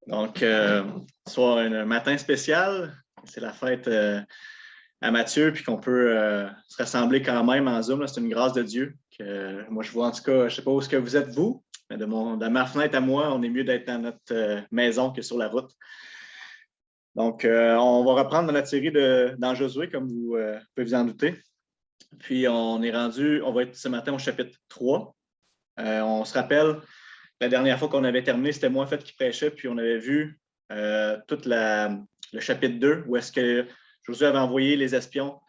Donc, ce soir, un matin spécial. C'est la fête à Mathieu, puis qu'on peut se rassembler quand même en Zoom. C'est une grâce de Dieu. Que, moi, je vois en tout cas, je ne sais pas où est-ce que vous êtes, vous, mais de ma fenêtre à moi, on est mieux d'être dans notre maison que sur la route. Donc, on va reprendre notre série dans Josué, comme vous pouvez vous en douter. Puis, on va être ce matin au chapitre 3. On se rappelle, la dernière fois qu'on avait terminé, c'était moi en fait qui prêchais, puis on avait vu tout le chapitre 2, où est-ce que Josué avait envoyé les espions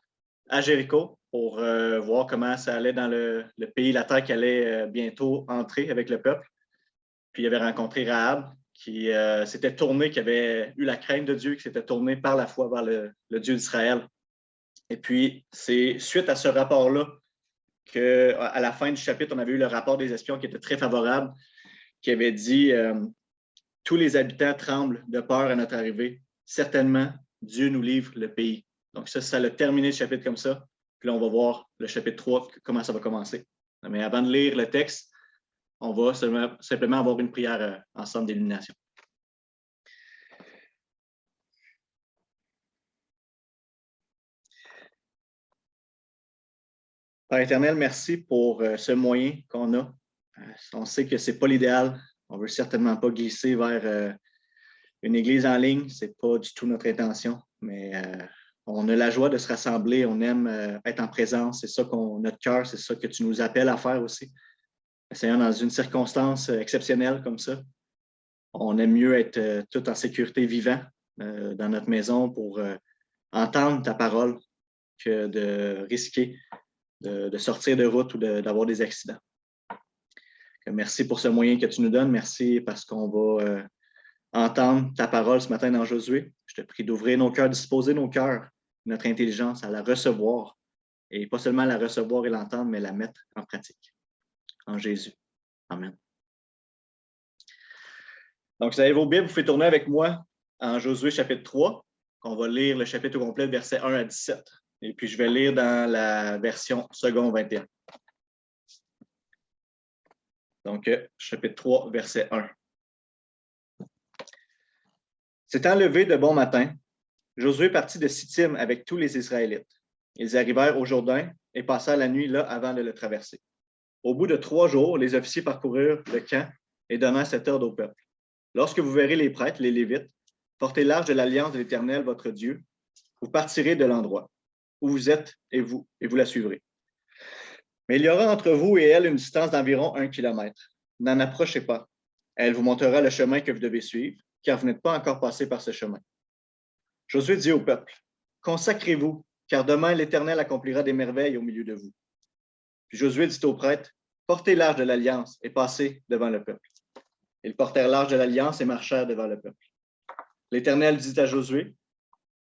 à Jéricho pour voir comment ça allait dans le pays, la terre qui allait bientôt entrer avec le peuple. Puis il avait rencontré Rahab, qui s'était tourné, qui avait eu la crainte de Dieu, qui s'était tourné par la foi vers le Dieu d'Israël. Et puis, c'est suite à ce rapport-là qu'à la fin du chapitre, on avait eu le rapport des espions qui était très favorable, qui avait dit tous les habitants tremblent de peur à notre arrivée. Certainement, Dieu nous livre le pays. Donc, ça a terminé le chapitre comme ça. Puis là, on va voir le chapitre 3, comment ça va commencer. Mais avant de lire le texte, on va simplement avoir une prière ensemble d'illumination. Père éternel, merci pour ce moyen qu'on a. On sait que ce n'est pas l'idéal. On ne veut certainement pas glisser vers une église en ligne. Ce n'est pas du tout notre intention. Mais on a la joie de se rassembler. On aime être en présence. C'est ça notre cœur, c'est ça que tu nous appelles à faire aussi. Seigneur, dans une circonstance exceptionnelle comme ça, on aime mieux être tout en sécurité vivant dans notre maison pour entendre ta parole que de risquer de sortir de route ou d'avoir des accidents. Merci pour ce moyen que tu nous donnes. Merci parce qu'on va entendre ta parole ce matin dans Josué. Je te prie d'ouvrir nos cœurs, de disposer nos cœurs, notre intelligence à la recevoir. Et pas seulement la recevoir et l'entendre, mais la mettre en pratique. En Jésus. Amen. Donc, si vous avez vos Bibles, vous pouvez tourner avec moi en Josué chapitre 3. On va lire le chapitre au complet, versets 1 à 17. Et puis, je vais lire dans la version second 21. Donc, chapitre 3, verset 1. S'étant levé de bon matin, Josué partit de Sittim avec tous les Israélites. Ils arrivèrent au Jourdain et passèrent la nuit là avant de le traverser. Au bout de 3 jours, les officiers parcoururent le camp et donnèrent cet ordre au peuple. Lorsque vous verrez les prêtres, les Lévites, porter l'arche de l'alliance de l'Éternel, votre Dieu, vous partirez de l'endroit où vous êtes et vous la suivrez. Mais il y aura entre vous et elle une distance d'environ 1 kilomètre. N'en approchez pas. Elle vous montrera le chemin que vous devez suivre, car vous n'êtes pas encore passé par ce chemin. Josué dit au peuple, consacrez-vous, car demain l'Éternel accomplira des merveilles au milieu de vous. Puis Josué dit aux prêtres, portez l'arche de l'alliance et passez devant le peuple. Ils portèrent l'arche de l'alliance et marchèrent devant le peuple. L'Éternel dit à Josué,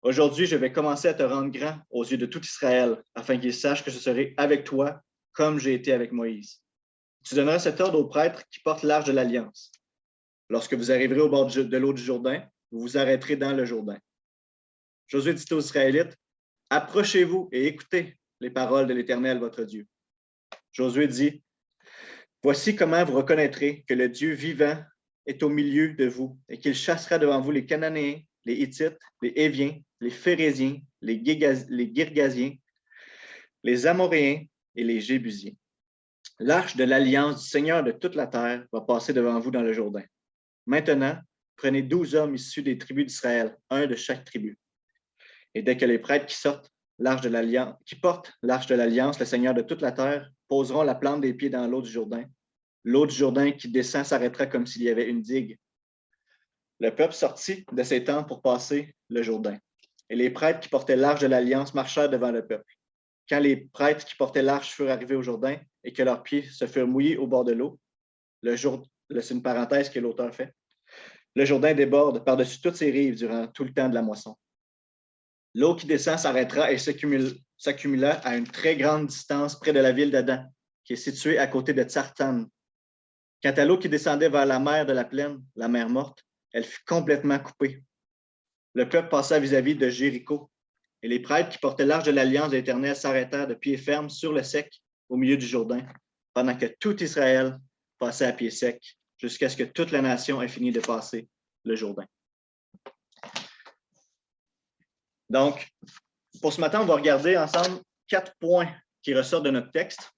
aujourd'hui je vais commencer à te rendre grand aux yeux de tout Israël, afin qu'ils sachent que je serai avec toi comme j'ai été avec Moïse. Tu donneras cet ordre aux prêtres qui portent l'arche de l'alliance. Lorsque vous arriverez au bord de l'eau du Jourdain, vous vous arrêterez dans le Jourdain. Josué dit aux Israélites, approchez-vous et écoutez les paroles de l'Éternel, votre Dieu. Josué dit, voici comment vous reconnaîtrez que le Dieu vivant est au milieu de vous et qu'il chassera devant vous les Cananéens, les Hittites, les Héviens, les Phéréziens, les Girgasiens, les Amoréens et les Jébusiens. L'arche de l'alliance du Seigneur de toute la terre va passer devant vous dans le Jourdain. Maintenant, prenez 12 hommes issus des tribus d'Israël, un de chaque tribu. Et dès que les prêtres qui portent l'arche de l'alliance, le Seigneur de toute la terre, poseront la plante des pieds dans l'eau du Jourdain. L'eau du Jourdain qui descend s'arrêtera comme s'il y avait une digue. Le peuple sortit de ses tentes pour passer le Jourdain. Et les prêtres qui portaient l'arche de l'alliance marchèrent devant le peuple. Quand les prêtres qui portaient l'arche furent arrivés au Jourdain et que leurs pieds se furent mouillés au bord de l'eau, c'est une parenthèse que l'auteur fait, le Jourdain déborde par-dessus toutes ses rives durant tout le temps de la moisson. L'eau qui descend s'arrêtera et s'accumula à une très grande distance près de la ville d'Adam, qui est située à côté de Tsartan. Quant à l'eau qui descendait vers la mer de la plaine, la mer morte, elle fut complètement coupée. Le peuple passa vis-à-vis de Jéricho, et les prêtres qui portaient l'arche de l'Alliance de l'Éternel s'arrêtèrent de pied ferme sur le sec au milieu du Jourdain, pendant que tout Israël passait à pied sec, jusqu'à ce que toute la nation ait fini de passer le Jourdain. Donc, pour ce matin, on va regarder ensemble 4 points qui ressortent de notre texte.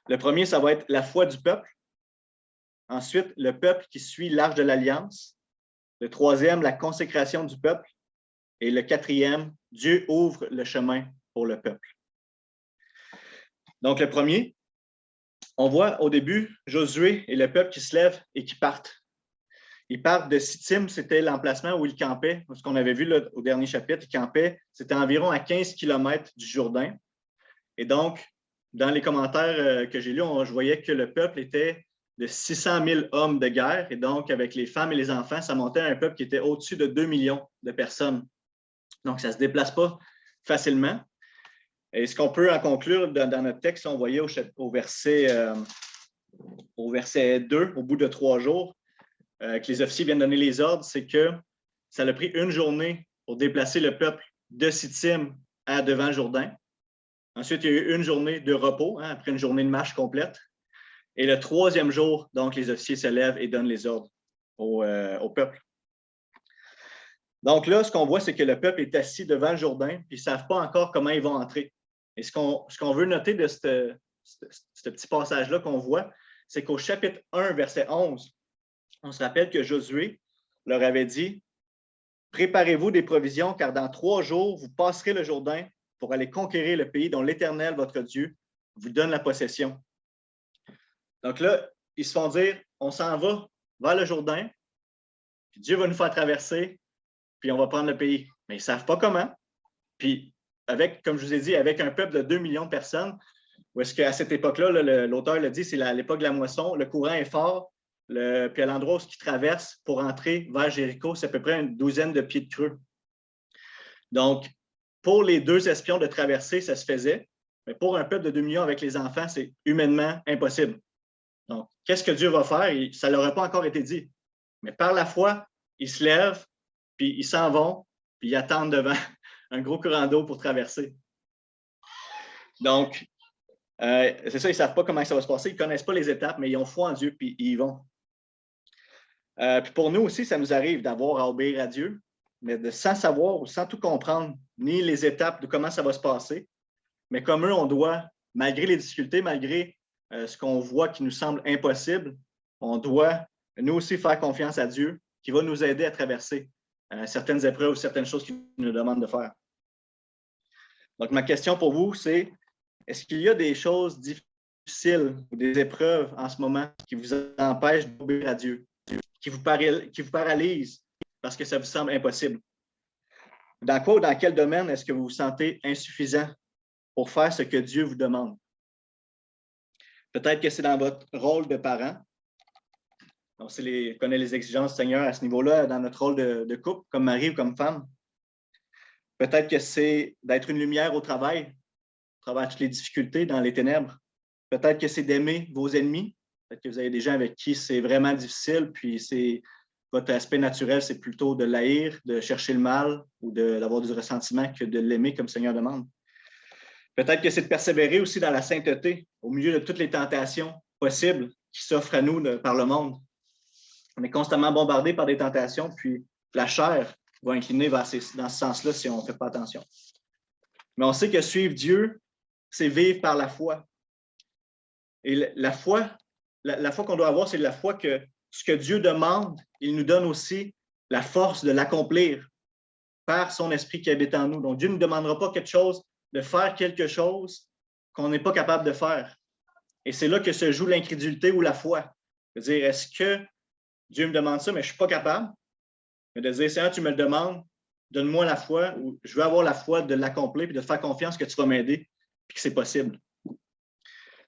Le premier, ça va être la foi du peuple. Ensuite, le peuple qui suit l'Arche de l'Alliance. Le troisième, la consécration du peuple. Et le quatrième, Dieu ouvre le chemin pour le peuple. Donc, le premier, on voit au début Josué et le peuple qui se lèvent et qui partent. Ils partent de Sittim, c'était l'emplacement où ils campaient. Ce qu'on avait vu là, au dernier chapitre, ils campaient, c'était environ à 15 km du Jourdain. Et donc, dans les commentaires que j'ai lus, je voyais que le peuple était de 600 000 hommes de guerre. Et donc, avec les femmes et les enfants, ça montait à un peuple qui était au-dessus de 2 millions de personnes. Donc, ça ne se déplace pas facilement. Et ce qu'on peut en conclure dans notre texte, on voyait au verset 2, au bout de 3 jours, que les officiers viennent donner les ordres, c'est que ça a pris une journée pour déplacer le peuple de Sittim à devant le Jourdain. Ensuite, il y a eu une journée de repos, après une journée de marche complète. Et le 3e jour, donc, les officiers se lèvent et donnent les ordres au peuple. Donc là, ce qu'on voit, c'est que le peuple est assis devant le Jourdain, puis ils ne savent pas encore comment ils vont entrer. Et ce qu'on veut noter de ce petit passage-là qu'on voit, c'est qu'au chapitre 1, verset 11, on se rappelle que Josué leur avait dit « Préparez-vous des provisions, car dans 3 jours, vous passerez le Jourdain pour aller conquérir le pays dont l'Éternel, votre Dieu, vous donne la possession. » Donc là, ils se font dire « On s'en va vers le Jourdain, puis Dieu va nous faire traverser, puis on va prendre le pays. » Mais ils ne savent pas comment. Puis, comme je vous ai dit, avec un peuple de 2 millions de personnes, où est-ce qu'à cette époque-là, l'auteur le dit, c'est l'époque de la moisson, le courant est fort, puis à l'endroit où ils traversent pour entrer vers Jéricho, c'est à peu près une 12aine de pieds de creux. Donc, pour les 2 espions de traverser, ça se faisait, mais pour un peuple de 2 millions avec les enfants, c'est humainement impossible. Donc, qu'est-ce que Dieu va faire? Ça ne leur a pas encore été dit. Mais par la foi, ils se lèvent, puis ils s'en vont, puis ils attendent devant un gros courant d'eau pour traverser. Donc, c'est ça, ils ne savent pas comment ça va se passer, ils ne connaissent pas les étapes, mais ils ont foi en Dieu, puis ils y vont. Puis pour nous aussi, ça nous arrive d'avoir à obéir à Dieu, mais sans savoir ou sans tout comprendre, ni les étapes de comment ça va se passer. Mais comme eux, on doit, malgré les difficultés, malgré ce qu'on voit qui nous semble impossible, on doit nous aussi faire confiance à Dieu qui va nous aider à traverser certaines épreuves, certaines choses qu'il nous demande de faire. Donc, ma question pour vous, c'est est-ce qu'il y a des choses difficiles ou des épreuves en ce moment qui vous empêchent d'obéir à Dieu, qui vous paralysent parce que ça vous semble impossible? Dans quoi ou dans quel domaine est-ce que vous vous sentez insuffisant pour faire ce que Dieu vous demande? Peut-être que c'est dans votre rôle de parent. On connaît les exigences du Seigneur à ce niveau-là, dans notre rôle de couple, comme mari ou comme femme. Peut-être que c'est d'être une lumière au travail, à travers toutes les difficultés, dans les ténèbres. Peut-être que c'est d'aimer vos ennemis. Peut-être que vous avez des gens avec qui c'est vraiment difficile, puis votre aspect naturel, c'est plutôt de l'haïr, de chercher le mal ou d'avoir du ressentiment que de l'aimer comme le Seigneur demande. Peut-être que c'est de persévérer aussi dans la sainteté, au milieu de toutes les tentations possibles qui s'offrent à nous par le monde. On est constamment bombardé par des tentations, puis la chair va incliner dans ce sens-là si on ne fait pas attention. Mais on sait que suivre Dieu, c'est vivre par la foi. Et la foi qu'on doit avoir, c'est la foi que ce que Dieu demande, il nous donne aussi la force de l'accomplir par son esprit qui habite en nous. Donc, Dieu ne nous demandera pas de faire quelque chose qu'on n'est pas capable de faire. Et c'est là que se joue l'incrédulité ou la foi. De dire, est-ce que Dieu me demande ça, mais je ne suis pas capable? Mais de dire, Seigneur, tu me le demandes, donne-moi la foi, ou je veux avoir la foi de l'accomplir, puis de faire confiance que tu vas m'aider, puis que c'est possible.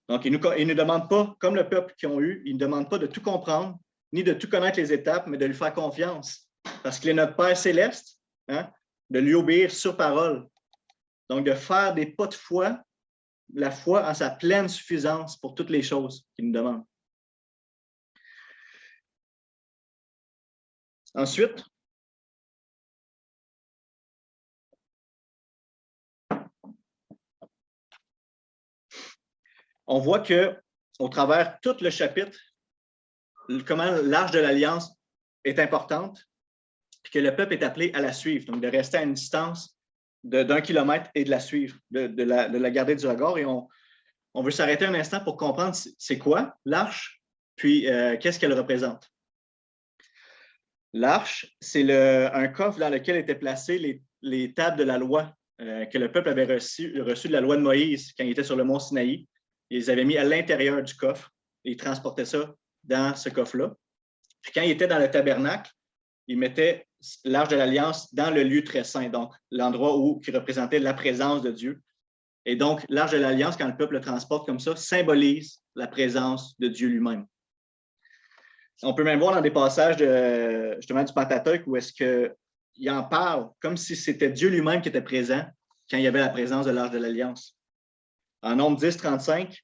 Donc, il ne nous demande pas, comme le peuple qu'ils ont eu, il ne demande pas de tout comprendre, ni de tout connaître les étapes, mais de lui faire confiance. Parce qu'il est notre Père céleste, de lui obéir sur parole. Donc, de faire des pas de foi, la foi en sa pleine suffisance pour toutes les choses qu'il nous demande. Ensuite, on voit qu'au travers tout le chapitre, comment l'Arche de l'Alliance est importante, puis que le peuple est appelé à la suivre, donc de rester à une distance d'1 kilomètre et de la suivre, de la garder du regard. Et on veut s'arrêter un instant pour comprendre c'est quoi l'arche, puis qu'est-ce qu'elle représente. L'arche, c'est un coffre dans lequel étaient placées les tables de la loi que le peuple avait reçu de la loi de Moïse quand il était sur le mont Sinaï. Ils les avaient mis à l'intérieur du coffre et ils transportaient ça dans ce coffre-là. Puis quand il était dans le tabernacle, ils mettaient l'arche de l'Alliance dans le lieu très saint, donc l'endroit qui représentait la présence de Dieu. Et donc, l'arche de l'Alliance, quand le peuple le transporte comme ça, symbolise la présence de Dieu lui-même. On peut même voir dans des passages justement du Pentateuque où est-ce qu'il en parle comme si c'était Dieu lui-même qui était présent quand il y avait la présence de l'arche de l'Alliance. En Nombre 10, 35,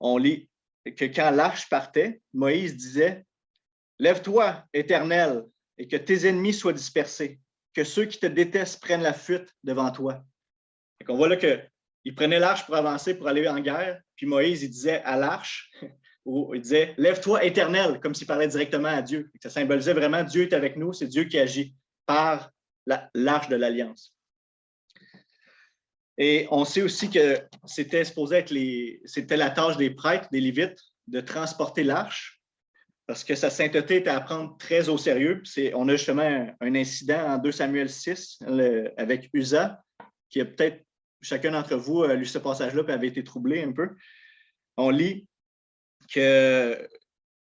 on lit que quand l'arche partait, Moïse disait « Lève-toi, Éternel, et que tes ennemis soient dispersés, que ceux qui te détestent prennent la fuite devant toi. » On voit là qu'il prenait l'arche pour avancer, pour aller en guerre, puis Moïse, il disait à l'arche, il disait « Lève-toi, Éternel », comme s'il parlait directement à Dieu. Ça symbolisait vraiment Dieu est avec nous, c'est Dieu qui agit par l'arche de l'Alliance. Et on sait aussi que c'était supposé être c'était la tâche des prêtres, des Lévites, de transporter l'arche, parce que sa sainteté était à prendre très au sérieux. On a justement un incident en 2 Samuel 6 avec Uza, qui a peut-être, chacun d'entre vous a lu ce passage-là et avait été troublé un peu. On lit que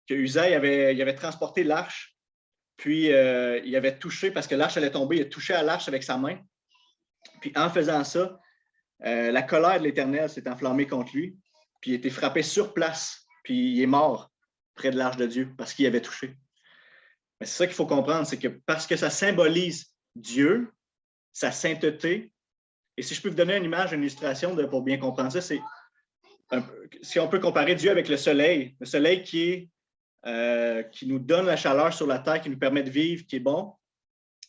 Uza il avait transporté l'arche, puis il avait touché, parce que l'arche allait tomber, il a touché à l'arche avec sa main. Puis en faisant ça, la colère de l'Éternel s'est enflammée contre lui, puis il a été frappé sur place, puis il est mort près de l'arche de Dieu parce qu'il avait touché. Mais c'est ça qu'il faut comprendre, c'est que parce que ça symbolise Dieu, sa sainteté, et si je peux vous donner une image, une illustration pour bien comprendre ça, c'est si on peut comparer Dieu avec le soleil qui nous donne la chaleur sur la terre, qui nous permet de vivre, qui est bon,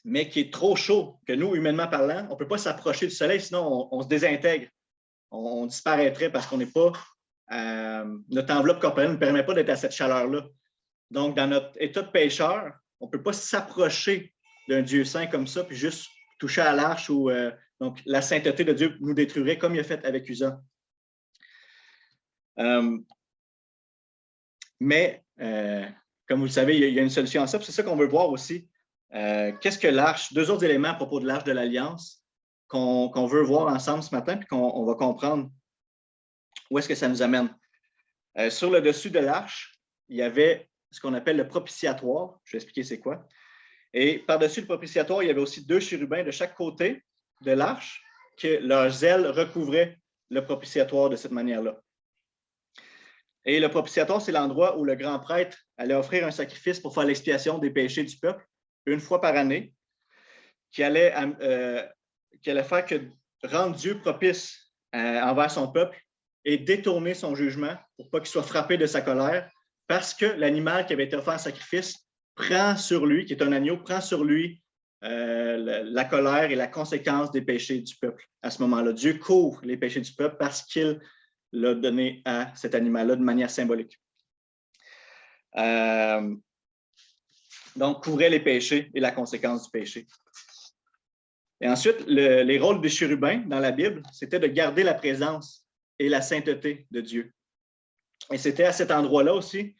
mais qui est trop chaud, que nous, humainement parlant, on ne peut pas s'approcher du soleil, sinon on se désintègre. On disparaîtrait parce qu'on n'est pas... notre enveloppe corporelle ne nous permet pas d'être à cette chaleur-là. Donc, dans notre état de pécheur, on ne peut pas s'approcher d'un Dieu saint comme ça, puis juste toucher à l'arche où donc, la sainteté de Dieu nous détruirait, comme il a fait avec Uza. Mais, comme vous le savez, il y a une solution à ça. C'est ça qu'on veut voir aussi. Qu'est-ce que l'arche? 2 autres éléments à propos de l'arche de l'Alliance qu'on veut voir ensemble ce matin, puis qu'on va comprendre où est-ce que ça nous amène. Sur le dessus de l'arche, il y avait ce qu'on appelle le propitiatoire. Je vais expliquer c'est quoi. Et par-dessus le propitiatoire, il y avait aussi 2 chérubins de chaque côté de l'arche, que leurs ailes recouvraient le propitiatoire de cette manière-là. Et le propitiatoire, c'est l'endroit où le grand prêtre allait offrir un sacrifice pour faire l'expiation des péchés du peuple, une fois par année, qui allait faire que rendre Dieu propice envers son peuple et détourner son jugement pour pas qu'il soit frappé de sa colère, parce que l'animal qui avait été offert en sacrifice prend sur lui, qui est un agneau, prend sur lui la colère et la conséquence des péchés du peuple. À ce moment-là, Dieu couvre les péchés du peuple parce qu'il l'a donné à cet animal-là de manière symbolique. Donc, couvrait les péchés et la conséquence du péché. Et ensuite, les rôles des chérubins dans la Bible, c'était de garder la présence et la sainteté de Dieu. Et c'était à cet endroit-là aussi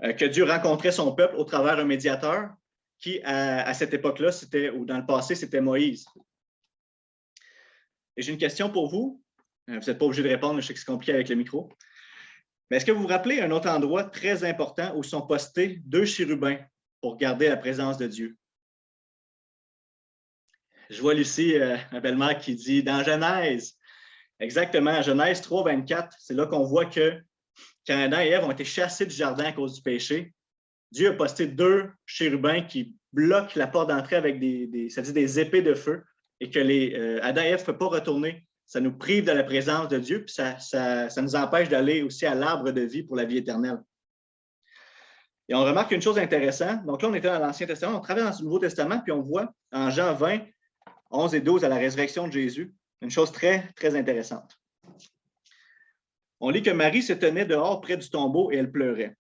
que Dieu rencontrait son peuple au travers un médiateur qui, à cette époque-là, ou dans le passé, c'était Moïse. Et j'ai une question pour vous. Vous n'êtes pas obligé de répondre, je sais que c'est compliqué avec le micro. Mais est-ce que vous vous rappelez un autre endroit très important où sont postés 2 chérubins pour garder la présence de Dieu? Je vois Lucie, ma belle-mère, qui dit dans Genèse. Exactement, Genèse 3, 24, c'est là qu'on voit que quand Adam et Ève ont été chassés du jardin à cause du péché, Dieu a posté 2 chérubins qui bloquent la porte d'entrée avec des épées de feu et que Adam et Ève ne peuvent pas retourner. Ça nous prive de la présence de Dieu, puis ça nous empêche d'aller aussi à l'arbre de vie pour la vie éternelle. Et on remarque une chose intéressante. Donc là, on était dans l'Ancien Testament, on travaille dans le Nouveau Testament, puis on voit en Jean 20, 11 et 12 à la résurrection de Jésus, une chose très, très intéressante. On lit que Marie se tenait dehors près du tombeau et elle pleurait.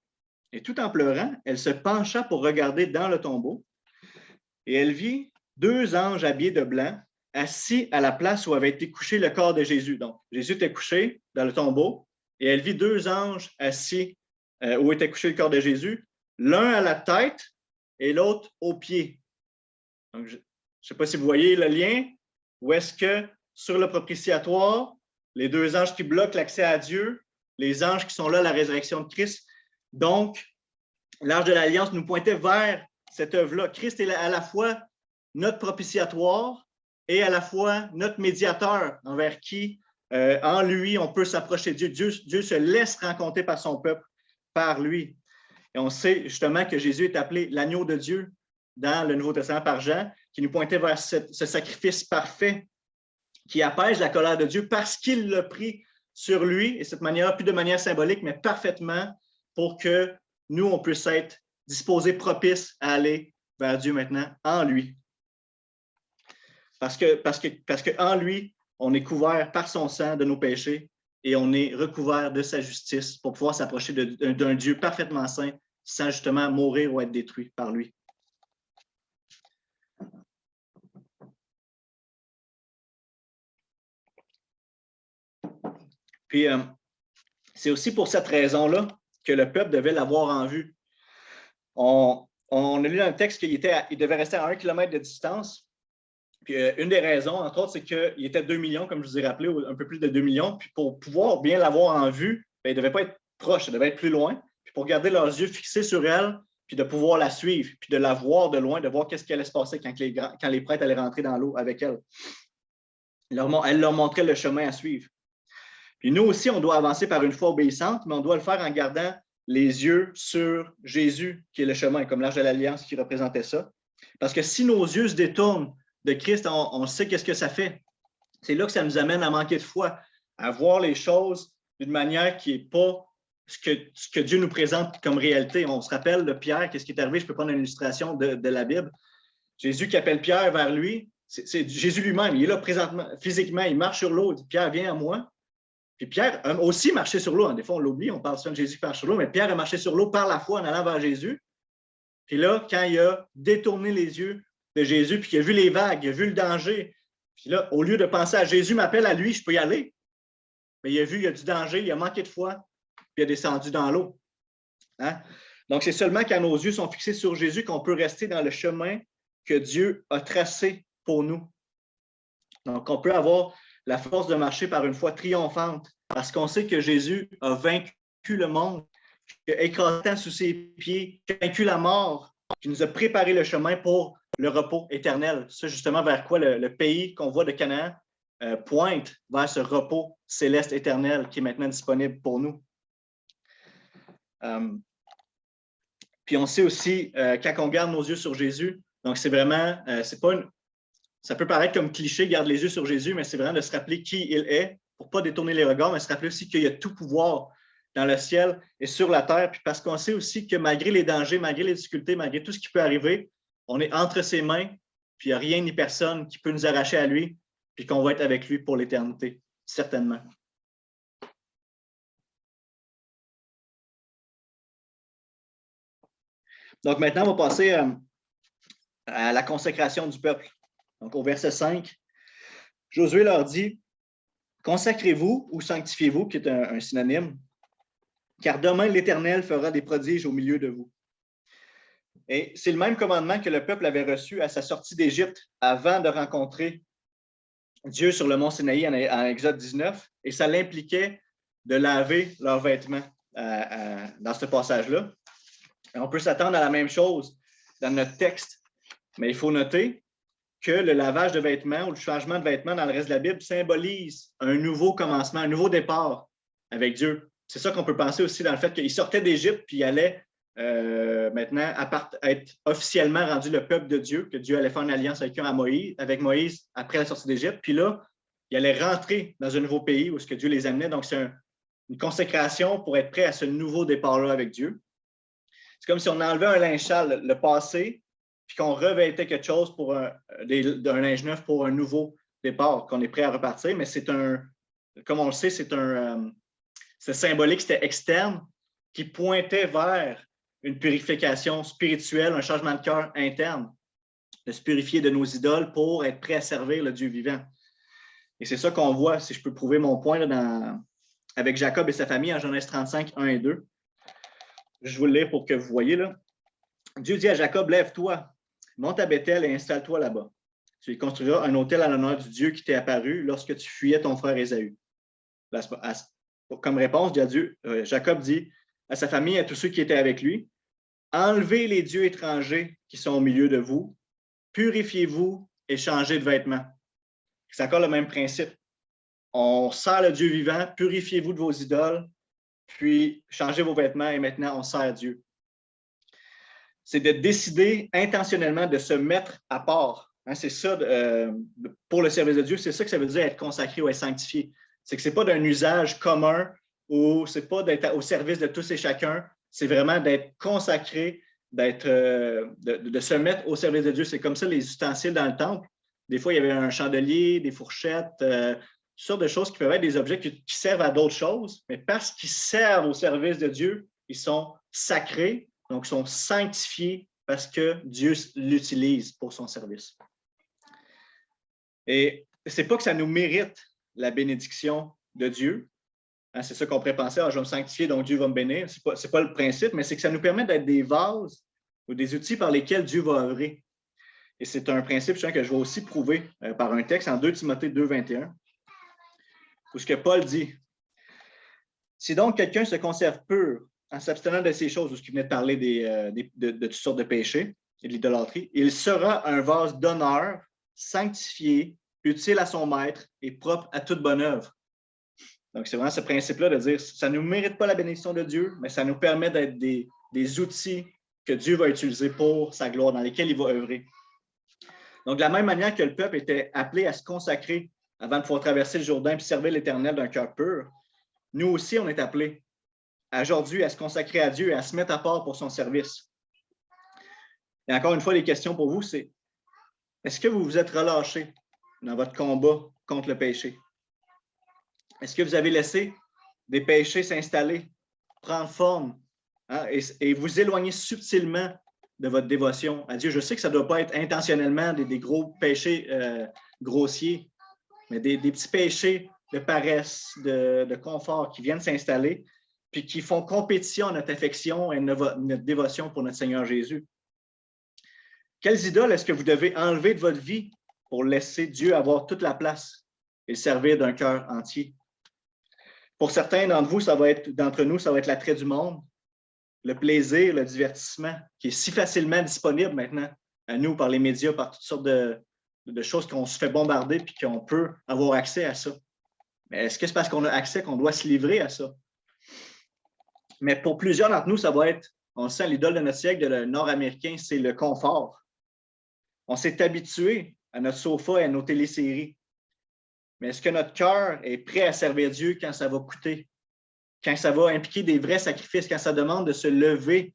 Et tout en pleurant, elle se pencha pour regarder dans le tombeau, et elle vit 2 anges habillés de blanc, assis à la place où avait été couché le corps de Jésus. Donc, Jésus était couché dans le tombeau, et elle vit 2 anges assis où était couché le corps de Jésus, l'un à la tête et l'autre aux pieds. Donc, je ne sais pas si vous voyez le lien, où est-ce que sur le propitiatoire, les 2 anges qui bloquent l'accès à Dieu, les anges qui sont là à la résurrection de Christ. Donc, l'Arche de l'Alliance nous pointait vers cette œuvre-là. Christ est à la fois notre propitiatoire et à la fois notre médiateur envers qui, en lui, on peut s'approcher de Dieu. Dieu se laisse rencontrer par son peuple, par lui. Et on sait justement que Jésus est appelé l'agneau de Dieu dans le Nouveau Testament par Jean, qui nous pointait vers ce sacrifice parfait qui apaise la colère de Dieu parce qu'il l'a pris sur lui, et cette manière, plus de manière symbolique, mais parfaitement pour que nous, on puisse être disposés propices à aller vers Dieu maintenant en lui. Parce que en lui, on est couvert par son sang de nos péchés et on est recouvert de sa justice pour pouvoir s'approcher d'un Dieu parfaitement saint sans justement mourir ou être détruit par lui. Puis, c'est aussi pour cette raison-là que le peuple devait l'avoir en vue. On a lu dans le texte qu'il devait rester à 1 kilomètre de distance. Puis, une des raisons, entre autres, c'est qu'il était 2 millions, comme je vous ai rappelé, un peu plus de 2 millions. Puis pour pouvoir bien l'avoir en vue, bien, il ne devait pas être proche, il devait être plus loin. Puis pour garder leurs yeux fixés sur elle, puis de pouvoir la suivre, puis de la voir de loin, de voir qu'est-ce qui allait se passer quand les prêtres allaient rentrer dans l'eau avec elle. Elle leur montrait le chemin à suivre. Puis nous aussi, on doit avancer par une foi obéissante, mais on doit le faire en gardant les yeux sur Jésus, qui est le chemin, comme l'Arche de l'Alliance qui représentait ça. Parce que si nos yeux se détournent de Christ, on sait qu'est-ce que ça fait. C'est là que ça nous amène à manquer de foi, à voir les choses d'une manière qui n'est pas ce que Dieu nous présente comme réalité. On se rappelle de Pierre, qu'est-ce qui est arrivé? Je peux prendre une illustration de la Bible. Jésus qui appelle Pierre vers lui, c'est Jésus lui-même. Il est là présentement, physiquement, il marche sur l'eau. Il dit, Pierre, viens à moi. Puis Pierre a aussi marché sur l'eau. Des fois, on l'oublie, on parle souvent de Jésus qui marche sur l'eau, mais Pierre a marché sur l'eau par la foi en allant vers Jésus. Puis là, quand il a détourné les yeux de Jésus, puis qu'il a vu les vagues, il a vu le danger, puis là, au lieu de penser à Jésus m'appelle à lui, je peux y aller. Mais il a vu, il y a du danger, il a manqué de foi, puis il a descendu dans l'eau. Hein? Donc, c'est seulement quand nos yeux sont fixés sur Jésus qu'on peut rester dans le chemin que Dieu a tracé pour nous. Donc, on peut avoir la force de marcher par une foi triomphante, parce qu'on sait que Jésus a vaincu le monde, qu'il a écrasé sous ses pieds, qu'il a vaincu la mort, qui nous a préparé le chemin pour le repos éternel. C'est justement vers quoi le pays qu'on voit de Canaan pointe vers ce repos céleste éternel qui est maintenant disponible pour nous. Puis on sait aussi, quand on garde nos yeux sur Jésus, donc c'est vraiment, c'est pas ça peut paraître comme cliché, garde les yeux sur Jésus, mais c'est vraiment de se rappeler qui il est pour ne pas détourner les regards, mais se rappeler aussi qu'il y a tout pouvoir dans le ciel et sur la terre, puis parce qu'on sait aussi que malgré les dangers, malgré les difficultés, malgré tout ce qui peut arriver, on est entre ses mains, puis il n'y a rien ni personne qui peut nous arracher à lui, puis qu'on va être avec lui pour l'éternité, certainement. Donc maintenant, on va passer à la consécration du peuple. Donc au verset 5, Josué leur dit, « Consacrez-vous ou sanctifiez-vous », qui est un synonyme, « car demain l'Éternel fera des prodiges au milieu de vous. » Et c'est le même commandement que le peuple avait reçu à sa sortie d'Égypte avant de rencontrer Dieu sur le mont Sinaï en Exode 19, et ça l'impliquait de laver leurs vêtements dans ce passage-là. On peut s'attendre à la même chose dans notre texte, mais il faut noter que le lavage de vêtements ou le changement de vêtements dans le reste de la Bible symbolise un nouveau commencement, un nouveau départ avec Dieu. C'est ça qu'on peut penser aussi dans le fait qu'il sortait d'Égypte puis il allait maintenant être officiellement rendu le peuple de Dieu, que Dieu allait faire une alliance avec Moïse après la sortie d'Égypte. Puis là, il allait rentrer dans un nouveau pays où ce que Dieu les amenait. Donc, c'est une consécration pour être prêt à ce nouveau départ-là avec Dieu. C'est comme si on enlevait un linge sale, le passé, puis qu'on revêtait quelque chose pour un linge neuf pour un nouveau départ, qu'on est prêt à repartir. Mais c'est comme on le sait, c'est symbolique, c'était externe, qui pointait vers une purification spirituelle, un changement de cœur interne, de se purifier de nos idoles pour être prêt à servir le Dieu vivant. Et c'est ça qu'on voit, si je peux prouver mon point là, avec Jacob et sa famille en Genèse 35, 1 et 2. Je vous le lis pour que vous voyez. Là. Dieu dit à Jacob, lève-toi, monte à Bethel et installe-toi là-bas. Tu y construiras un autel à l'honneur du Dieu qui t'est apparu lorsque tu fuyais ton frère Ésaü. Comme réponse, Jacob dit à sa famille et à tous ceux qui étaient avec lui, enlevez les dieux étrangers qui sont au milieu de vous, purifiez-vous et changez de vêtements. C'est encore le même principe. On sert le Dieu vivant, purifiez-vous de vos idoles, puis changez vos vêtements et maintenant on sert Dieu. C'est de décider intentionnellement de se mettre à part. Hein, c'est ça, pour le service de Dieu, c'est ça que ça veut dire être consacré ou être sanctifié. C'est que ce n'est pas d'un usage commun ou ce n'est pas d'être au service de tous et chacun. C'est vraiment d'être consacré, de se mettre au service de Dieu. C'est comme ça les ustensiles dans le temple. Des fois, il y avait un chandelier, des fourchettes, toutes sortes de choses qui peuvent être des objets qui servent à d'autres choses, mais parce qu'ils servent au service de Dieu, ils sont sacrés, donc ils sont sanctifiés parce que Dieu l'utilise pour son service. Et ce n'est pas que ça nous mérite la bénédiction de Dieu. Hein, c'est ça qu'on pourrait penser, je vais me sanctifier, donc Dieu va me bénir. Ce n'est pas le principe, mais c'est que ça nous permet d'être des vases ou des outils par lesquels Dieu va œuvrer. Et c'est un principe que je vais aussi prouver par un texte en 2 Timothée 2, 21, où ce que Paul dit. Si donc quelqu'un se conserve pur en s'abstenant de ces choses, où ce qui venait de parler de toutes sortes de péchés et de l'idolâtrie, il sera un vase d'honneur, sanctifié, utile à son maître et propre à toute bonne œuvre. Donc, c'est vraiment ce principe-là de dire ça ne nous mérite pas la bénédiction de Dieu, mais ça nous permet d'être des outils que Dieu va utiliser pour sa gloire, dans lesquels il va œuvrer. Donc, de la même manière que le peuple était appelé à se consacrer avant de pouvoir traverser le Jourdain et servir l'Éternel d'un cœur pur, nous aussi, on est appelés aujourd'hui à se consacrer à Dieu et à se mettre à part pour son service. Et encore une fois, les questions pour vous, c'est est-ce que vous vous êtes relâché dans votre combat contre le péché? Est-ce que vous avez laissé des péchés s'installer, prendre forme, hein, et vous éloigner subtilement de votre dévotion à Dieu? Je sais que ça ne doit pas être intentionnellement des gros péchés grossiers, mais des petits péchés de paresse, de confort qui viennent s'installer, puis qui font compétition à notre affection et notre dévotion pour notre Seigneur Jésus. Quelles idoles est-ce que vous devez enlever de votre vie pour laisser Dieu avoir toute la place et le servir d'un cœur entier? Pour certains d'entre nous, ça va être l'attrait du monde, le plaisir, le divertissement, qui est si facilement disponible maintenant à nous par les médias, par toutes sortes de choses qu'on se fait bombarder puis qu'on peut avoir accès à ça. Mais est-ce que c'est parce qu'on a accès qu'on doit se livrer à ça? Mais pour plusieurs d'entre nous, ça va être, on le sait, l'idole de notre siècle, de le nord-américain, c'est le confort. On s'est habitué à notre sofa et à nos téléséries. Mais est-ce que notre cœur est prêt à servir Dieu quand ça va coûter? Quand ça va impliquer des vrais sacrifices, quand ça demande de se lever,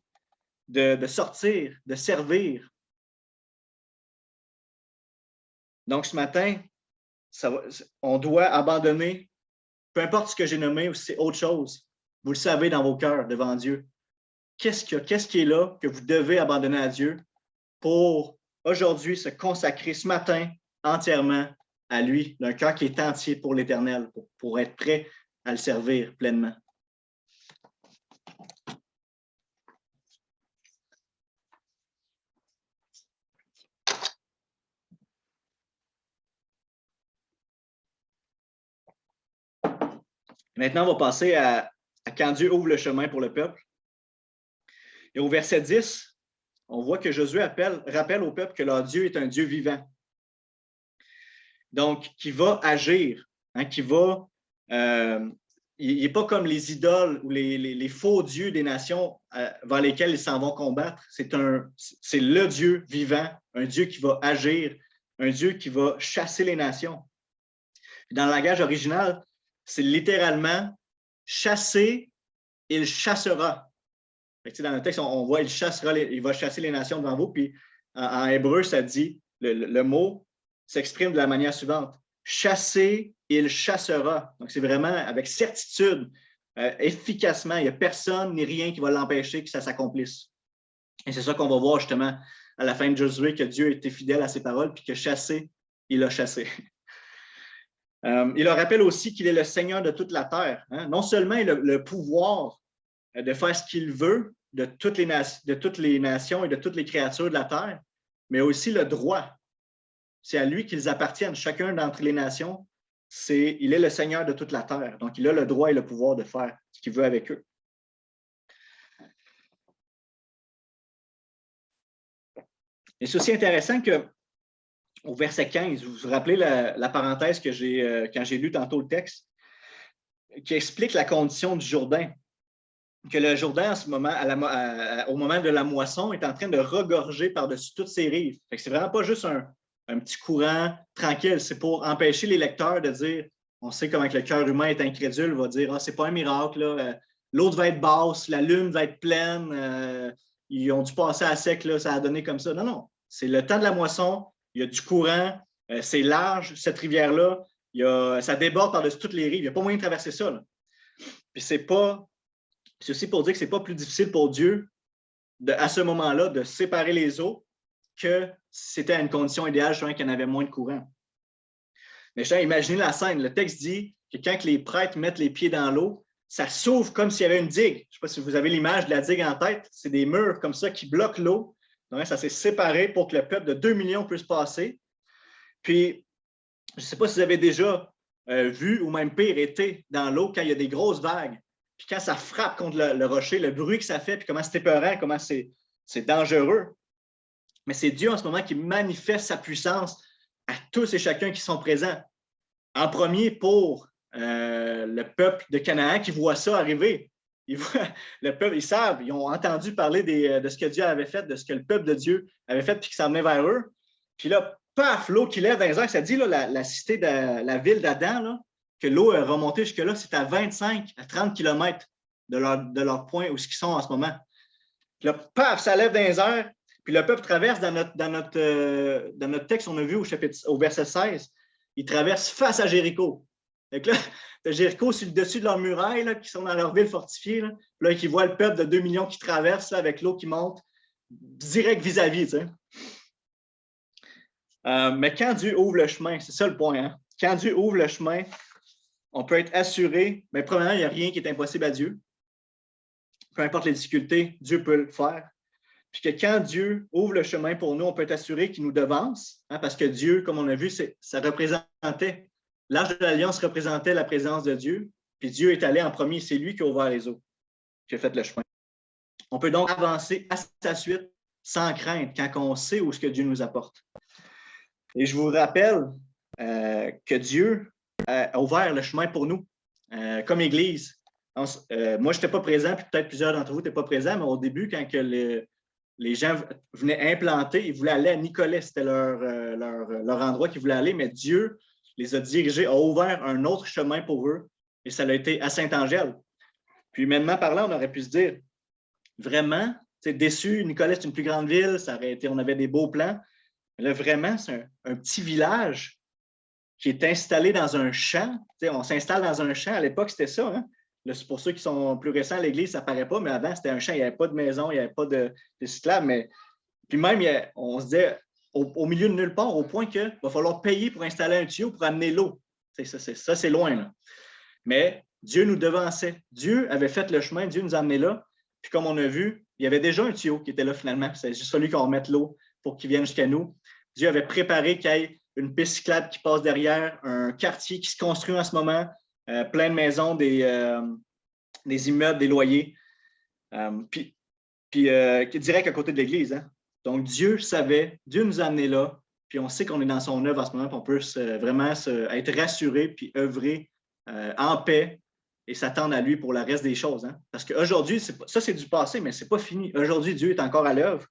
de sortir, de servir? Donc, ce matin, on doit abandonner, peu importe ce que j'ai nommé ou si c'est autre chose, vous le savez dans vos cœurs devant Dieu. Qu'est-ce qui est là que vous devez abandonner à Dieu pour aujourd'hui se consacrer ce matin entièrement à lui, d'un cœur qui est entier pour l'Éternel, pour être prêt à le servir pleinement? Maintenant, on va passer à quand Dieu ouvre le chemin pour le peuple. Et au verset 10, on voit que Josué rappelle au peuple que leur Dieu est un Dieu vivant. Donc, qui va agir, hein, il n'est pas comme les idoles ou les faux dieux des nations vers lesquels ils s'en vont combattre. C'est le Dieu vivant, un Dieu qui va agir, un Dieu qui va chasser les nations. Dans le langage original, c'est littéralement « chasser, il chassera ». Dans le texte, on voit « il va chasser les nations devant vous ». Puis en hébreu, ça dit, le mot s'exprime de la manière suivante. « Chasser, il chassera ». Donc, c'est vraiment avec certitude, efficacement. Il n'y a personne ni rien qui va l'empêcher que ça s'accomplisse. Et c'est ça qu'on va voir justement à la fin de Josué, que Dieu était fidèle à ses paroles, puis que chassé, il a chassé. Il leur rappelle aussi qu'il est le Seigneur de toute la terre. Hein? Non seulement il a le pouvoir de faire ce qu'il veut de toutes les nations et de toutes les créatures de la terre, mais aussi le droit. C'est à lui qu'ils appartiennent, chacun d'entre les nations. Il est le Seigneur de toute la terre. Donc, il a le droit et le pouvoir de faire ce qu'il veut avec eux. Et c'est aussi intéressant qu'au verset 15, vous vous rappelez la parenthèse que quand j'ai lu tantôt le texte, qui explique la condition du Jourdain. Que le Jourdain, en ce moment, au moment de la moisson, est en train de regorger par-dessus toutes ses rives. Fait que c'est vraiment pas juste un petit courant tranquille, c'est pour empêcher les lecteurs de dire, on sait comment que le cœur humain est incrédule, va dire, c'est pas un miracle, là, l'autre va être basse, la lune va être pleine, ils ont dû passer à sec, là, ça a donné comme ça. Non, non, c'est le temps de la moisson, il y a du courant, c'est large, cette rivière-là, ça déborde par-dessus toutes les rives, il n'y a pas moyen de traverser ça. Là. Puis c'est aussi pour dire que ce n'est pas plus difficile pour Dieu, à ce moment-là, de séparer les eaux que si c'était à une condition idéale, qu'il y en avait moins de courant. Mais imaginez la scène. Le texte dit que quand les prêtres mettent les pieds dans l'eau, ça s'ouvre comme s'il y avait une digue. Je ne sais pas si vous avez l'image de la digue en tête. C'est des murs comme ça qui bloquent l'eau. Donc, ça s'est séparé pour que le peuple de 2 millions puisse passer. Puis, je ne sais pas si vous avez déjà vu ou même pire été dans l'eau quand il y a des grosses vagues. Puis quand ça frappe contre le rocher, le bruit que ça fait, puis comment c'est épeurant, comment c'est dangereux. Mais c'est Dieu en ce moment qui manifeste sa puissance à tous et chacun qui sont présents. En premier pour le peuple de Canaan qui voit ça arriver. Le peuple, ils savent, ils ont entendu parler de ce que Dieu avait fait, de ce que le peuple de Dieu avait fait, puis qui s'en venait vers eux. Puis là, paf, l'eau qui lève dans les airs, ça dit là, la cité la ville d'Adam, là, que l'eau est remontée jusque-là, c'est à 25 à 30 km de leur point où ils sont en ce moment. Puis là, paf, ça lève dans les airs, puis le peuple traverse dans notre texte, on a vu au verset 16, ils traversent face à Jéricho. Donc là, Jéricho sur le dessus de leur muraille, là, qui sont dans leur ville fortifiée, là qui voient le peuple de 2 millions qui traverse là, avec l'eau qui monte direct vis-à-vis. Tu sais. Mais quand Dieu ouvre le chemin, c'est ça le point, hein? Quand Dieu ouvre le chemin, on peut être assuré, mais premièrement, il n'y a rien qui est impossible à Dieu. Peu importe les difficultés, Dieu peut le faire. Puis que quand Dieu ouvre le chemin pour nous, on peut être assuré qu'il nous devance, hein, parce que Dieu, comme on a vu, ça représentait, l'Arche de l'Alliance représentait la présence de Dieu, puis Dieu est allé en premier, c'est lui qui a ouvert les eaux, qui a fait le chemin. On peut donc avancer à sa suite sans crainte quand on sait où ce que Dieu nous apporte. Et je vous rappelle que Dieu a ouvert le chemin pour nous, comme Église. Moi, je n'étais pas présent, puis peut-être plusieurs d'entre vous n'étaient pas présents, mais au début, quand que les gens venaient implanter, ils voulaient aller à Nicolet, c'était leur endroit qu'ils voulaient aller, mais Dieu les a dirigés, a ouvert un autre chemin pour eux, et ça a été à Saint-Angèle. Puis, humainement parlant, on aurait pu se dire, vraiment, c'est déçu, Nicolet, c'est une plus grande ville, on avait des beaux plans, mais là, vraiment, c'est un petit village qui est installé dans un champ. T'sais, on s'installe dans un champ. À l'époque, c'était ça. Hein? Là, pour ceux qui sont plus récents à l'Église, ça ne paraît pas, mais avant, c'était un champ. Il n'y avait pas de maison, il n'y avait pas de cyclable. Mais puis même, on se disait au milieu de nulle part, au point qu'il va falloir payer pour installer un tuyau pour amener l'eau. Ça, c'est loin. Là. Mais Dieu nous devançait. Dieu avait fait le chemin, Dieu nous a amenés là. Puis comme on a vu, il y avait déjà un tuyau qui était là finalement. C'est juste fallu qu'on remette l'eau pour qu'il vienne jusqu'à nous. Dieu avait préparé qu'il y ait une piste cyclable qui passe derrière, un quartier qui se construit en ce moment, plein de maisons, des immeubles, des loyers, puis direct à côté de l'église. Hein? Donc, Dieu savait, Dieu nous a amenés là, puis on sait qu'on est dans son œuvre en ce moment, puis on peut vraiment être rassuré, puis œuvrer en paix et s'attendre à lui pour le reste des choses. Hein? Parce qu'aujourd'hui, ça c'est du passé, mais ce n'est pas fini. Aujourd'hui, Dieu est encore à l'œuvre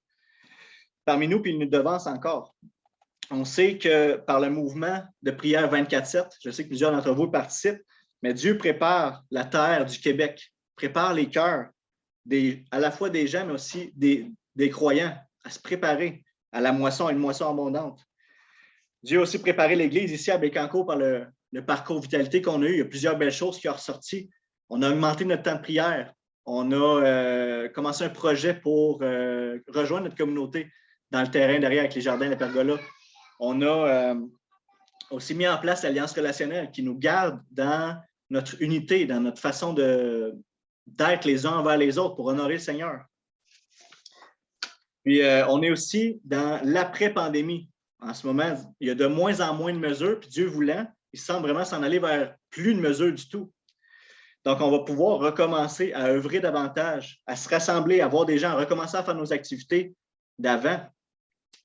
parmi nous, puis il nous devance encore. On sait que par le mouvement de prière 24/7, je sais que plusieurs d'entre vous participent, mais Dieu prépare la terre du Québec, prépare les cœurs, à la fois des gens, mais aussi des croyants, à se préparer à la moisson, à une moisson abondante. Dieu a aussi préparé l'Église ici à Bécancour par le parcours vitalité qu'on a eu. Il y a plusieurs belles choses qui ont ressorti. On a augmenté notre temps de prière. On a commencé un projet pour rejoindre notre communauté dans le terrain derrière avec les jardins, la pergola. On a aussi mis en place l'alliance relationnelle qui nous garde dans notre unité, dans notre façon d'être les uns envers les autres pour honorer le Seigneur. Puis, on est aussi dans l'après-pandémie. En ce moment, il y a de moins en moins de mesures, puis Dieu voulant, il semble vraiment s'en aller vers plus de mesures du tout. Donc, on va pouvoir recommencer à œuvrer davantage, à se rassembler, à voir des gens, à recommencer à faire nos activités d'avant.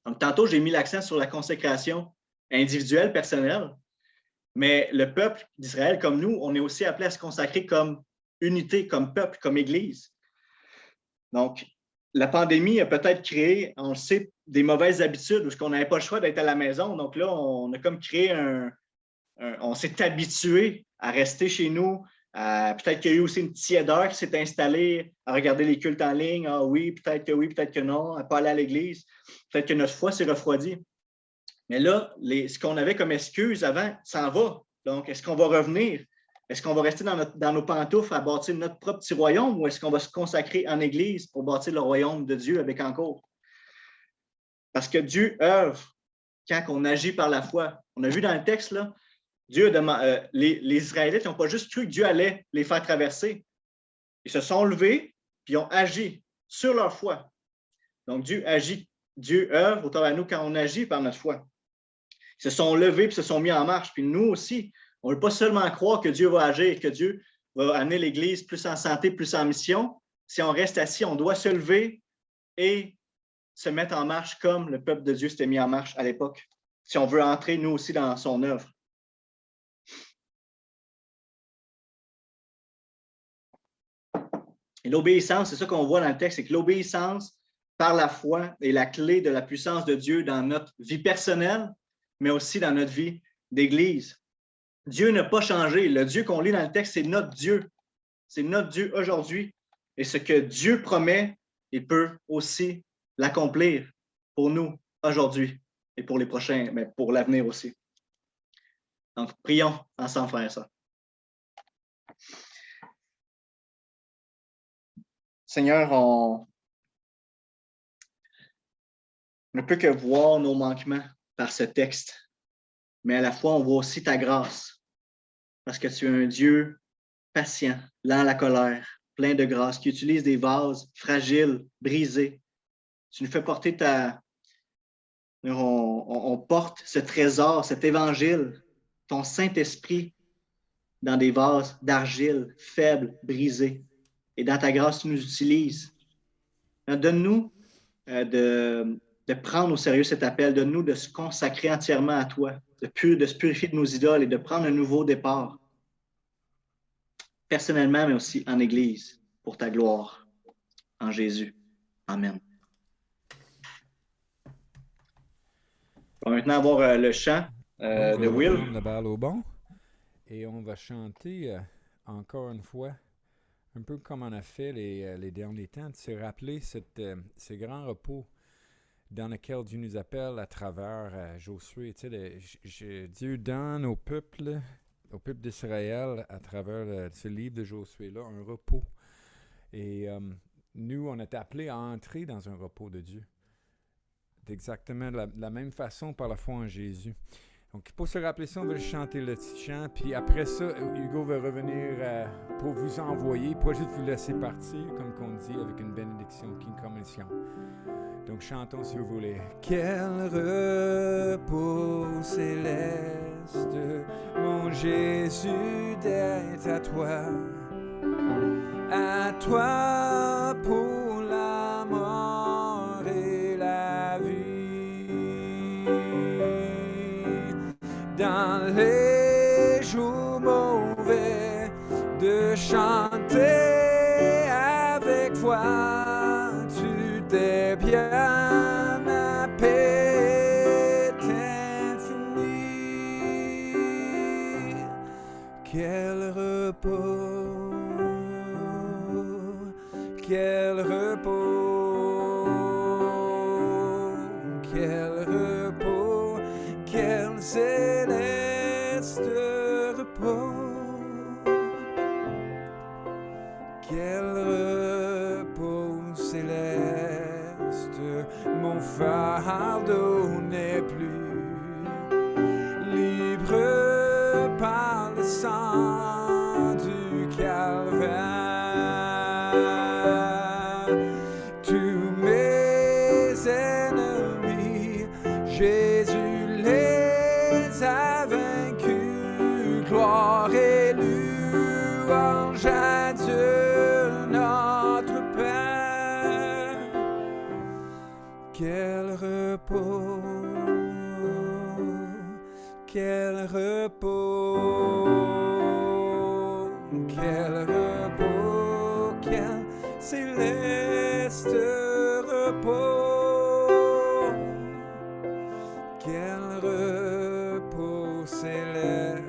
Donc, tantôt, j'ai mis l'accent sur la consécration individuelle, personnelle, mais le peuple d'Israël, comme nous, on est aussi appelé à se consacrer comme unité, comme peuple, comme Église. Donc, la pandémie a peut-être créé, on le sait, des mauvaises habitudes où on n'avait pas le choix d'être à la maison. Donc là, on a comme créé on s'est habitué à rester chez nous. Peut-être qu'il y a eu aussi une tiédeur qui s'est installée à regarder les cultes en ligne. Ah oui, peut-être que non, à ne pas aller à l'église. Peut-être que notre foi s'est refroidie. Mais là, ce qu'on avait comme excuse avant s'en va. Donc, est-ce qu'on va revenir? Est-ce qu'on va rester dans nos pantoufles à bâtir notre propre petit royaume ou est-ce qu'on va se consacrer en Église pour bâtir le royaume de Dieu avec encore? Parce que Dieu œuvre quand on agit par la foi. On a vu dans le texte, là, les Israélites n'ont pas juste cru que Dieu allait les faire traverser. Ils se sont levés puis ont agi sur leur foi. Donc, Dieu agit, Dieu œuvre autour de nous quand on agit par notre foi. Ils se sont levés puis se sont mis en marche. Puis nous aussi, on ne veut pas seulement croire que Dieu va agir, que Dieu va amener l'Église plus en santé, plus en mission. Si on reste assis, on doit se lever et se mettre en marche comme le peuple de Dieu s'était mis en marche à l'époque, si on veut entrer, nous aussi, dans son œuvre. Et l'obéissance, c'est ça qu'on voit dans le texte, c'est que l'obéissance par la foi est la clé de la puissance de Dieu dans notre vie personnelle, mais aussi dans notre vie d'Église. Dieu n'a pas changé. Le Dieu qu'on lit dans le texte, c'est notre Dieu. C'est notre Dieu aujourd'hui. Et ce que Dieu promet, il peut aussi l'accomplir pour nous aujourd'hui et pour les prochains, mais pour l'avenir aussi. Donc, prions ensemble, frères et sœurs. Seigneur, on ne peut que voir nos manquements par ce texte, mais à la fois, on voit aussi ta grâce, parce que tu es un Dieu patient, lent à la colère, plein de grâce, qui utilise des vases fragiles, brisés. Tu nous fais porter on porte ce trésor, cet évangile, ton Saint-Esprit, dans des vases d'argile, faibles, brisés. Et dans ta grâce, tu nous utilises. Donne-nous de prendre au sérieux cet appel, donne-nous de se consacrer entièrement à toi, de se purifier de nos idoles et de prendre un nouveau départ, personnellement, mais aussi en Église, pour ta gloire, en Jésus. Amen. On va maintenant avoir le chant de Will. On va la balle au bon et on va chanter encore une fois, un peu comme on a fait les derniers temps, de se rappeler ce grand repos dans lequel Dieu nous appelle à travers Josué. Tu sais, Dieu donne au peuple d'Israël, à travers ce livre de Josué-là, un repos. Et nous, on est appelés à entrer dans un repos de Dieu. D'exactement la même façon par la foi en Jésus. Donc, pour se rappeler ça, on va chanter le petit chant. Puis après ça, Hugo va revenir pour vous envoyer, pas juste vous laisser partir, comme qu'on dit, avec une bénédiction, une commission. Donc, chantons si vous voulez. Quel repos céleste, mon Jésus, d'être à toi pour la mort et la vie. Dans les jours mauvais, de chanter avec foi, tu t'es bien, ma paix est infinie. Quel repos, quel repos, quel repos, quel céleste repos, quel repos. repos, quel repos, quel repos, quel céleste repos, quel repos céleste,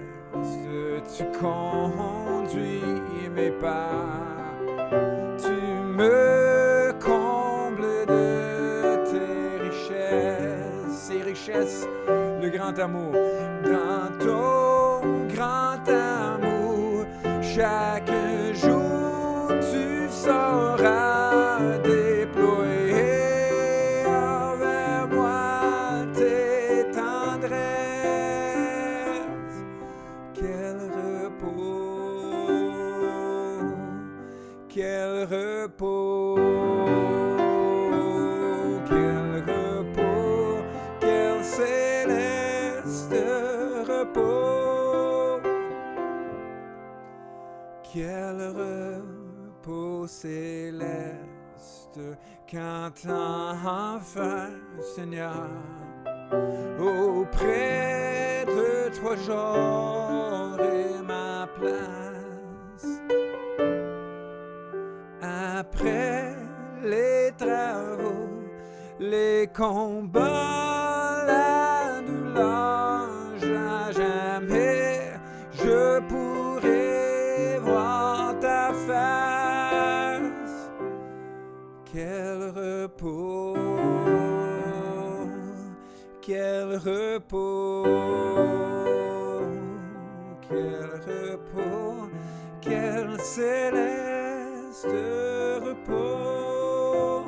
tu conduis mes pas, tu me combles de tes richesses, le grand amour, dans ton grand amour, chaque jour tu sauras déployer envers moi tes tendresses. Quel repos, quel repos, quel repos, quel céleste repos, quel repos céleste quand enfin, Seigneur, auprès de toi j'aurai ma place. Après les travaux, les combats, la douleur, jamais je pourrai voir ta face. Quel repos, quel repos, quel repos, quel céleste repos.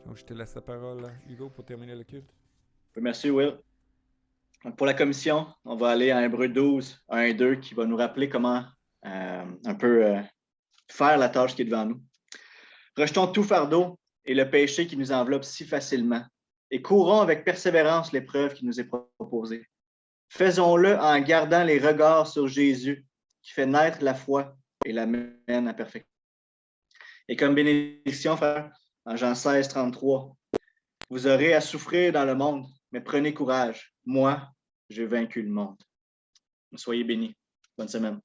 Donc, je te laisse la parole, Hugo, pour terminer le culte. Merci, Will. Donc, pour la commission, on va aller à Hébreux 12, 1 et 2, qui va nous rappeler comment un peu faire la tâche qui est devant nous. Rejetons tout fardeau et le péché qui nous enveloppe si facilement, et courons avec persévérance l'épreuve qui nous est proposée. Faisons-le en gardant les regards sur Jésus, qui fait naître la foi et la mène à perfection. Et comme bénédiction, frère, en Jean 16, 33, vous aurez à souffrir dans le monde, mais prenez courage. Moi, j'ai vaincu le monde. Soyez bénis. Bonne semaine.